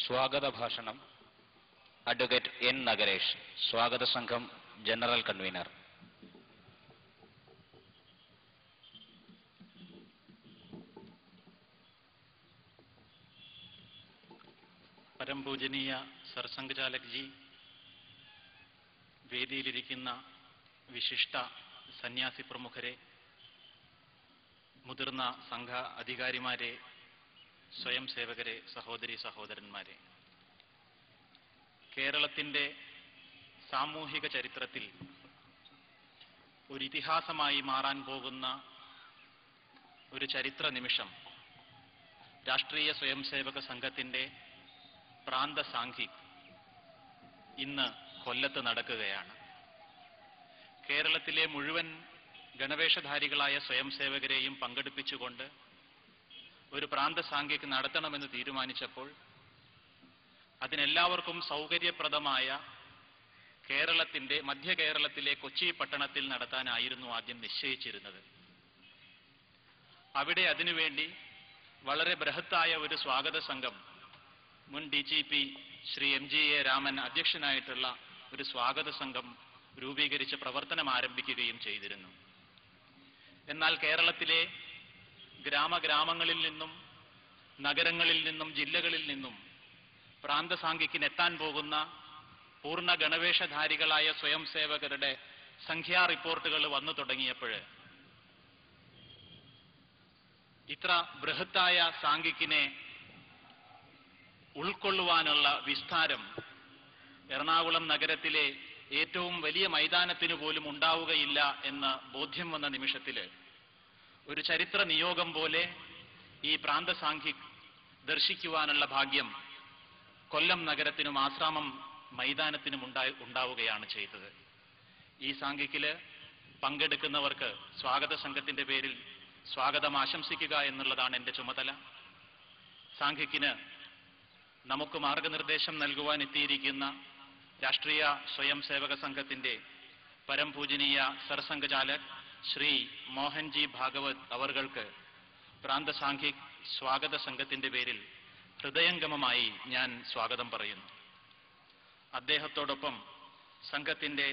സ്വാഗത ഭാഷണം advocate N Nagaresh, സ്വാഗത സംഘം ജനറൽ കൺവീനർ. പരംപൂജനീയ സർസംഘചാലക് ജി, വേദിയിലിരിക്കുന്ന വിശിഷ്ട സന്യാസി പ്രമുഖരെ, മുതിർന്ന സംഘ അധികാരിമാരെ, സ്വയം സേവകരെ, സഹോദരി സഹോദരന്മാരെ, കേരളത്തിൻ്റെ സാമൂഹിക ചരിത്രത്തിൽ ഒരു ഇതിഹാസമായി മാറാൻ പോകുന്ന ഒരു ചരിത്ര നിമിഷം രാഷ്ട്രീയ സ്വയംസേവക സംഘത്തിൻ്റെ പ്രാന്ത സാംഘിക് ഇന്ന് കൊല്ലത്ത് നടക്കുകയാണ്. കേരളത്തിലെ മുഴുവൻ ഗണവേഷധാരികളായ സ്വയംസേവകരെയും പങ്കെടുപ്പിച്ചുകൊണ്ട് ഒരു പ്രാന്ത സാംഘിക് നടത്തണമെന്ന് തീരുമാനിച്ചപ്പോൾ അതിനെല്ലാവർക്കും സൗകര്യപ്രദമായ കേരളത്തിൻ്റെ മധ്യ കേരളത്തിലെ കൊച്ചി പട്ടണത്തിൽ നടത്താനായിരുന്നു ആദ്യം നിശ്ചയിച്ചിരുന്നത്. അവിടെ അതിനുവേണ്ടി വളരെ ബൃഹത്തായ ഒരു സ്വാഗത സംഘം മുൻ DGP ശ്രീ MGA രാമൻ അധ്യക്ഷനായിട്ടുള്ള ഒരു സ്വാഗത സംഘം രൂപീകരിച്ച് പ്രവർത്തനം ആരംഭിക്കുകയും ചെയ്തിരുന്നു. എന്നാൽ കേരളത്തിലെ ഗ്രാമങ്ങളിൽ നിന്നും നഗരങ്ങളിൽ നിന്നും ജില്ലകളിൽ നിന്നും പ്രാന്തസാംഘിക്കിന് എത്താൻ പോകുന്ന പൂർണ്ണ ഗണവേഷധാരികളായ സ്വയംസേവകരുടെ സംഖ്യാ റിപ്പോർട്ടുകൾ വന്നു തുടങ്ങിയപ്പോൾ ഇത്ര ബൃഹത്തായ സാംഘിക്കിനെ ഉൾക്കൊള്ളുവാനുള്ള വിസ്താരം എറണാകുളം നഗരത്തിലെ ഏറ്റവും വലിയ മൈതാനത്തിന് പോലും ഉണ്ടാവുകയില്ല എന്ന് ബോധ്യം വന്ന നിമിഷത്തിൽ ഒരു ചരിത്ര നിയോഗം പോലെ ഈ പ്രാന്തസാംഘിക് ദർശിക്കുവാനുള്ള ഭാഗ്യം കൊല്ലം നഗരത്തിനും ആശ്രാമം മൈതാനത്തിനും ഉണ്ടാവുകയാണ് ചെയ്തത്. ഈ സാംഘിക്കില് പങ്കെടുക്കുന്നവർക്ക് സ്വാഗത സംഘത്തിന്റെ പേരിൽ സ്വാഗതം ആശംസിക്കുക എന്നുള്ളതാണ് എൻ്റെ ചുമതല. സാംഘിക്കിന് നമുക്ക് മാർഗനിർദ്ദേശം നൽകുവാൻ എത്തിയിരിക്കുന്ന രാഷ്ട്രീയ സ്വയംസേവക സംഘത്തിന്റെ പരംപൂജനീയ സർസംഘചാലക് ശ്രീ മോഹൻജി ഭാഗവത് അവർക്ക് പ്രാന്തസാംഘിക് സ്വാഗത സംഘത്തിന്റെ പേരിൽ ഹൃദയംഗമമായി ഞാൻ സ്വാഗതം പറയുന്നു. അദ്ദേഹത്തോടൊപ്പം സംഘത്തിന്റെ